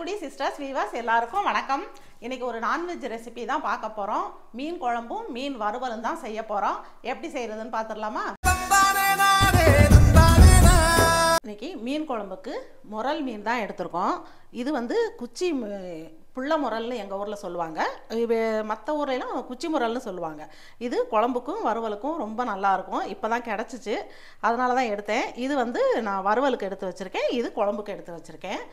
Karaikudi sisters viewers எல்லாருக்கும் வணக்கம். இன்னைக்கு ஒரு நான்வெஜ் ரெசிபி தான் பார்க்க போறோம். மீன் குழம்பும் மீன் வறுவலும் தான் செய்ய போறோம். எப்படி செய்யறதுன்னு பார்த்துடலாமா? இன்னைக்கு மீன் குழம்புக்கு முரல் மீன் தான் எடுத்திருக்கோம். இது வந்து குச்சி புள்ள முரல்னு எங்கள் ஊரில் சொல்லுவாங்க. மற்ற ஊர்லாம் குச்சி முரல்னு சொல்லுவாங்க. இது குழம்புக்கும் வறுவலுக்கும் ரொம்ப நல்லாயிருக்கும். இப்போ தான் கிடச்சிச்சு, அதனால தான் எடுத்தேன். இது வந்து நான் வறுவலுக்கு எடுத்து வச்சுருக்கேன், இது குழம்புக்கு எடுத்து வச்சுருக்கேன்.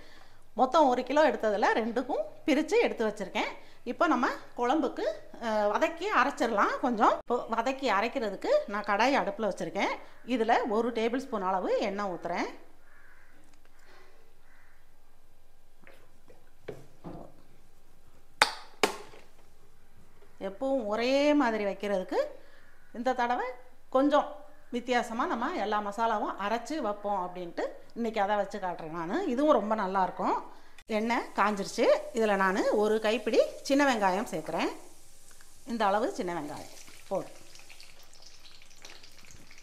மொத்தம் 1 கிலோ எடுத்ததில் 2க்கும் பிரித்து எடுத்து வச்சுருக்கேன். இப்போ நம்ம குழம்புக்கு வதக்கி அரைச்சிடலாம். கொஞ்சம் வதக்கி அரைக்கிறதுக்கு நான் கடாய் அடுப்பில் வச்சுருக்கேன். இதில் 1 டேபிள் ஸ்பூன் அளவு எண்ணெய் ஊற்றுறேன். எப்பவும் ஒரே மாதிரி வைக்கிறதுக்கு இந்த தடவை கொஞ்சம் வித்தியாசமாக நம்ம எல்லா மசாலாவும் அரைச்சி வைப்போம் அப்படின்ட்டு இன்றைக்கி அதை வச்சு காட்டுறேன் நான். இதுவும் ரொம்ப நல்லாயிருக்கும். எண்ணெய் காஞ்சிருச்சு. இதில் நான் 1 கைப்பிடி சின்ன வெங்காயம் சேர்க்குறேன். இந்த அளவு சின்ன வெங்காயம் போடு.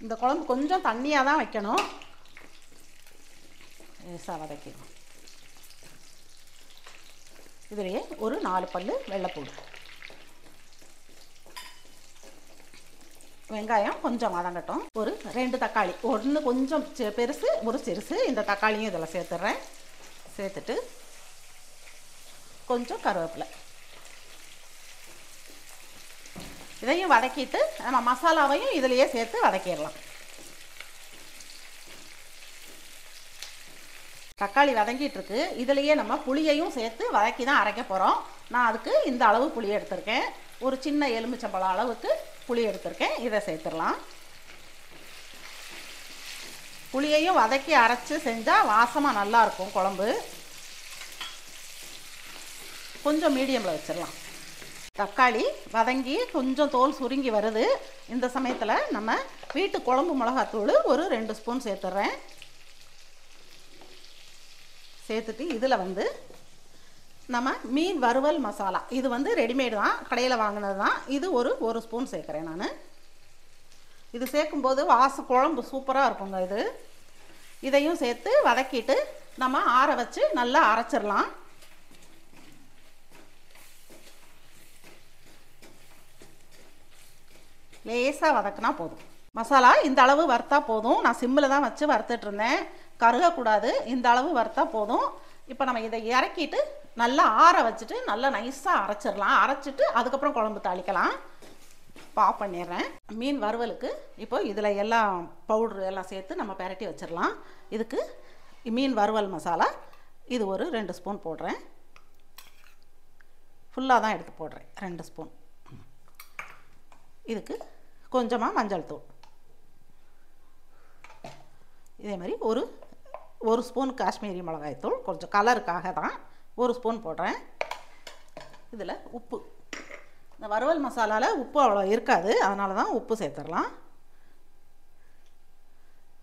இந்த குழம்பு கொஞ்சம் தண்ணியாக தான் வைக்கணும். லேசாக வதக்கிடும். இதிலேயே ஒரு 4 பல்லு வெள்ளைப்பூடு. வெங்காயம் கொஞ்சம் வதங்கட்டும். ஒரு 2 தக்காளி, ஒன்று கொஞ்சம் பெருசு, ஒரு சிறுசு. இந்த தக்காளியும் இதில் சேர்த்துட்றேன். சேர்த்துட்டு கொஞ்சம் கருவேப்பிலை. இதையும் வதக்கிட்டு நம்ம மசாலாவையும் இதிலையே சேர்த்து வதக்கிடலாம். தக்காளி வதங்கிட்டு இருக்கு. இதுலேயே நம்ம புளியையும் சேர்த்து வதக்கி தான் அரைக்க போகிறோம். நான் அதுக்கு இந்த அளவு புளி எடுத்திருக்கேன். ஒரு சின்ன எலுமிச்சம்பழம் அளவுக்கு புளி எடுத்திருக்கேன். இதை சேர்த்துடலாம். புளியையும் வதக்கி அரைச்சி செஞ்சால் வாசமாக நல்லாயிருக்கும் குழம்பு. கொஞ்சம் மீடியமில் வச்சிடலாம். தக்காளி வதங்கி கொஞ்சம் தோல் சுருங்கி வருது. இந்த சமயத்தில் நம்ம வீட்டு குழம்பு மிளகாத்தூள் ஒரு 2 ஸ்பூன் சேர்த்துட்றேன். சேர்த்துட்டு இதில் வந்து நம்ம மீன் வறுவல் மசாலா, இது வந்து ரெடிமேடு தான், கடையில் வாங்கினது தான். இது ஒரு ஸ்பூன் சேர்க்குறேன் நான். இது சேர்க்கும்போது குழம்பு சூப்பராக இருக்குங்க இது. இதையும் சேர்த்து வதக்கிட்டு நம்ம ஆற வச்சு நல்லா அரைச்சிடலாம். லேசாக வதக்கினா போதும். மசாலா இந்த அளவு வறுத்தா போதும். நான் சிம்மில் தான் வச்சு வறுத்துட்டு இருந்தேன், கருகக்கூடாது. இந்த அளவு வறுத்தா போதும். இப்போ நம்ம இதை இறக்கிட்டு நல்லா ஆற வச்சுட்டு நல்லா நைஸாக அரைச்சிடலாம். அரைச்சிட்டு அதுக்கப்புறம் குழம்பு தாளிக்கலாம். ஆஃப் பண்ணிடுறேன். மீன் வறுவலுக்கு இப்போ இதில் எல்லாம் பவுட்ரு எல்லாம் சேர்த்து நம்ம பெரட்டி வச்சிடலாம். இதுக்கு மீன் வறுவல் மசாலா இது ஒரு 2 ஸ்பூன் போடுறேன். ஃபுல்லாக தான் எடுத்து போடுறேன், 2 ஸ்பூன். இதுக்கு கொஞ்சமாக மஞ்சள் தூள். இதே மாதிரி ஒரு ஸ்பூன் காஷ்மீரி மிளகாய் தூள், கொஞ்சம் கலருக்காக தான் 1 ஸ்பூன் போடுறேன். இதில் உப்பு, இந்த வறுவல் மசாலாவில் உப்பு அவ்வளோ இருக்காது, அதனால தான் உப்பு சேர்த்துடலாம்.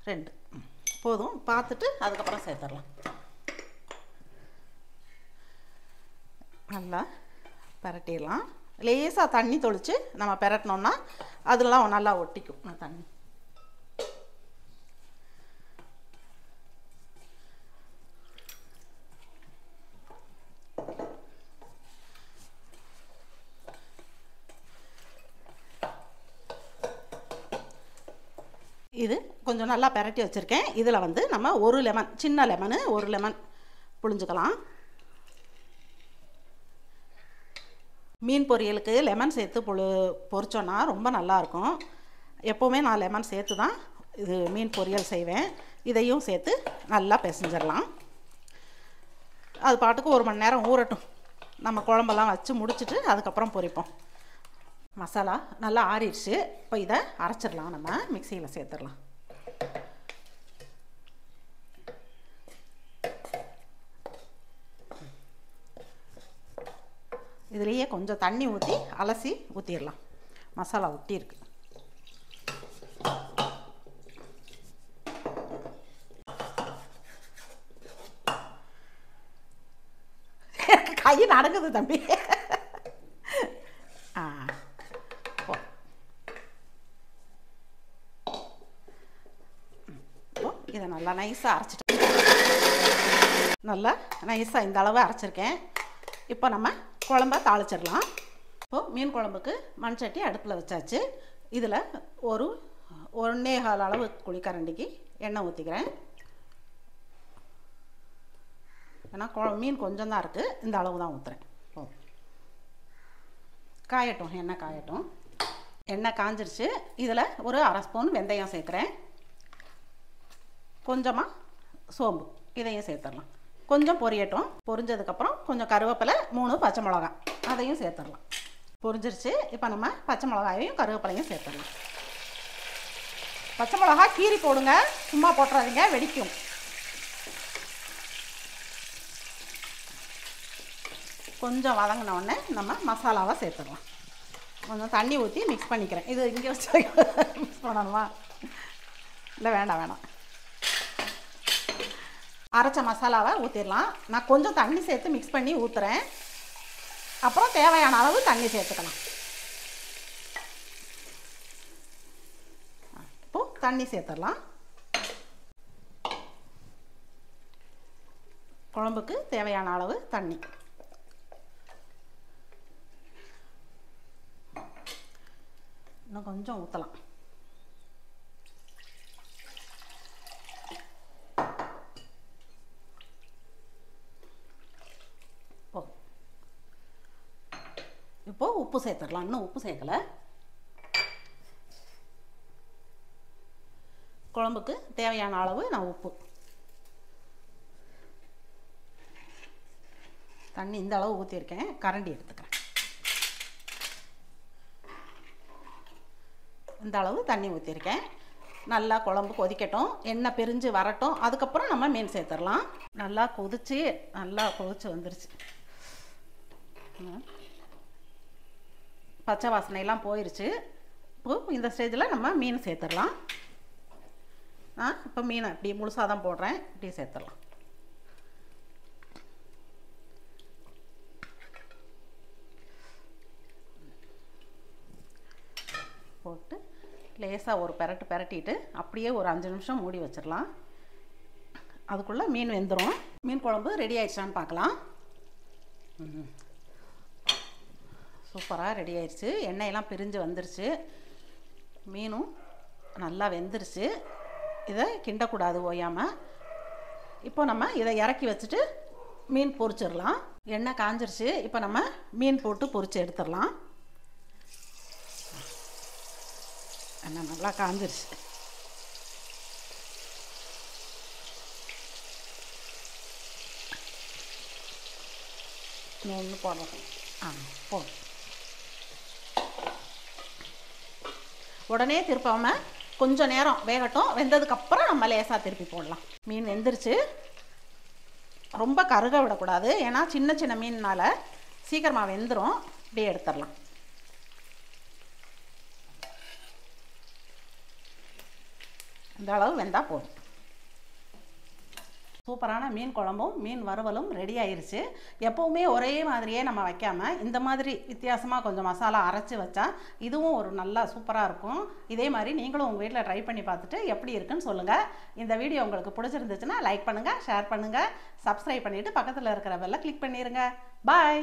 2 போதும். பார்த்துட்டு அதுக்கப்புறம் சேர்த்துடலாம். நல்லா பெரட்டிடலாம். லேசாக தண்ணி தொளித்து நம்ம பெரட்டினோன்னா அதெல்லாம் நல்லா ஒட்டிக்கும் தண்ணி. இது கொஞ்சம் நல்லா பெரட்டி வச்சுருக்கேன். இதில் வந்து நம்ம ஒரு லெமன், சின்ன லெமனு 1 லெமன் புழிஞ்சுக்கலாம். மீன் பொரியலுக்கு லெமன் சேர்த்து பொரிச்சோன்னா ரொம்ப நல்லாயிருக்கும். எப்போவுமே நான் லெமன் சேர்த்து தான் இது மீன் பொரியல் செய்வேன். இதையும் சேர்த்து நல்லா பிசைஞ்சிடலாம். அது பாட்டுக்கு 1 மணி நேரம் ஊறட்டும். நம்ம குழம்பெல்லாம் வச்சு முடிச்சுட்டு அதுக்கப்புறம் பொரிப்போம். மசாலா நல்லா ஆறிடுச்சு. இப்போ இதை அரைச்சிடலாம். நம்ம மிக்சியில் சேர்த்துடலாம். இதுலேயே கொஞ்சம் தண்ணி ஊற்றி அலசி ஊற்றிடலாம். மசாலா ஒட்டி இருக்கு. கை நடக்குது தம்பி. இதை நல்லா நைஸாக அரைச்சிட்டு நல்லா நைஸாக இந்த அளவு அரைச்சிருக்கேன். இப்போ நம்ம குழம்ப தாளிச்சிடலாம். இப்போது மீன் குழம்புக்கு மண் சட்டி அடுப்பில் வச்சாச்சு. இதில் ஒரு 1.25 அளவு குழிக்கரண்டிக்கு எண்ணெய் ஊற்றிக்கிறேன். ஏன்னா மீன் கொஞ்சம் தான் இருக்குது, இந்த அளவு தான் ஊற்றுறேன். காயட்டும், எண்ணெய் காயட்டும். எண்ணெய் காஞ்சிருச்சு. இதில் ஒரு 1/2 ஸ்பூன் வெந்தயம் சேர்க்குறேன். கொஞ்சமாக சோம்பு இதையும் சேர்த்துடலாம். கொஞ்சம் பொரியட்டும். பொரிஞ்சதுக்கப்புறம் கொஞ்சம் கருவேப்பிலை, 3 பச்சை மிளகாய் அதையும் சேர்த்துடலாம். பொரிஞ்சிருச்சு. இப்போ நம்ம பச்சை மிளகாயையும் கருவேப்பிலையும் சேர்த்துடலாம். பச்சை மிளகா கீரி போடுங்க, சும்மா போட்டுறாதீங்க, வெடிக்கும். கொஞ்சம் வதங்கின உடனே நம்ம மசாலாவை சேர்த்துடலாம். கொஞ்சம் தண்ணி ஊற்றி மிக்ஸ் பண்ணிக்கிறேன். இது இங்கே வச்சு மிக்ஸ் பண்ணணுமா? இல்லை, வேண்டாம். அரைச்ச மசாலாவை ஊற்றிடலாம். நான் கொஞ்சம் தண்ணி சேர்த்து மிக்ஸ் பண்ணி ஊற்றுறேன். அப்புறம் தேவையான அளவு தண்ணி சேர்த்துக்கலாம். இப்போது தண்ணி சேர்த்துடலாம். குழம்புக்கு தேவையான அளவு தண்ணி. இன்னும் கொஞ்சம் ஊற்றலாம். இப்போது உப்பு சேர்த்துடலாம். இன்னும் உப்பு சேர்க்கலை. குழம்புக்கு தேவையான அளவு நான் உப்பு. தண்ணி இந்த அளவு ஊற்றிருக்கேன். கரண்டி எடுத்துக்கிறேன். இந்த அளவு தண்ணி ஊற்றிருக்கேன். நல்லா குழம்பு கொதிக்கட்டும், எண்ணெய் பிரிஞ்சு வரட்டும். அதுக்கப்புறம் நம்ம மீன் சேர்த்துடலாம். நல்லா கொதிச்சு வந்துருச்சு. பச்சை வாசனையெல்லாம் போயிடுச்சு. இப்போது இந்த ஸ்டேஜில் நம்ம மீன் சேர்த்துடலாம். இப்போ மீனை இப்படி முழுசாக தான் போடுறேன். இப்படி சேர்த்துடலாம். போட்டு லேசாக ஒரு பெரட்டிட்டு அப்படியே ஒரு 5 நிமிஷம் மூடி வச்சிடலாம். அதுக்குள்ளே மீன் வெந்துடும். மீன் குழம்பு ரெடி ஆயிடுச்சான்னு பார்க்கலாம். சூப்பராக ரெடி ஆயிடுச்சு. எண்ணெயெல்லாம் பிரிஞ்சு வந்துருச்சு. மீனும் நல்லா வெந்துருச்சு. இதை கிண்டக்கூடாது ஓயாமல். இப்போ நம்ம இதை இறக்கி வச்சுட்டு மீன் பொரிச்சிடலாம். எண்ணெய் காஞ்சிருச்சு. இப்போ நம்ம மீன் போட்டு பொரிச்சு எடுத்துடலாம். எண்ணெய் நல்லா காஞ்சிருச்சு. இன்னொன்று போடுறோம். போதும். உடனே திருப்பாமல் கொஞ்சம் நேரம் வேகட்டும். வெந்ததுக்கப்புறம் நம்ம லேசாக திருப்பி போடலாம். மீன் வெந்துருச்சு. ரொம்ப கருக விடக்கூடாது, ஏன்னா சின்ன சின்ன மீனால் சீக்கிரமாக வெந்துடும். இப்படியே எடுத்துடலாம். இந்த அளவு வெந்தால் போதும். சூப்பரான மீன் குழம்பும் மீன் வறுவலும் ரெடி ஆயிருச்சு. எப்போவுமே ஒரே மாதிரியே நம்ம வைக்காமல் இந்த மாதிரி வித்தியாசமாக கொஞ்சம் மசாலா அரைச்சி வச்சா இதுவும் ஒரு நல்லா சூப்பராக இருக்கும். இதே மாதிரி நீங்களும் உங்கள் வீட்டில் ட்ரை பண்ணி பார்த்துட்டு எப்படி இருக்குன்னு சொல்லுங்கள். இந்த வீடியோ உங்களுக்கு பிடிச்சிருந்துச்சுன்னா லைக் பண்ணுங்கள், ஷேர் பண்ணுங்கள், சப்ஸ்கிரைப் பண்ணிவிட்டு பக்கத்தில் இருக்கிற பெல்லை கிளிக் பண்ணிடுங்க. பாய்.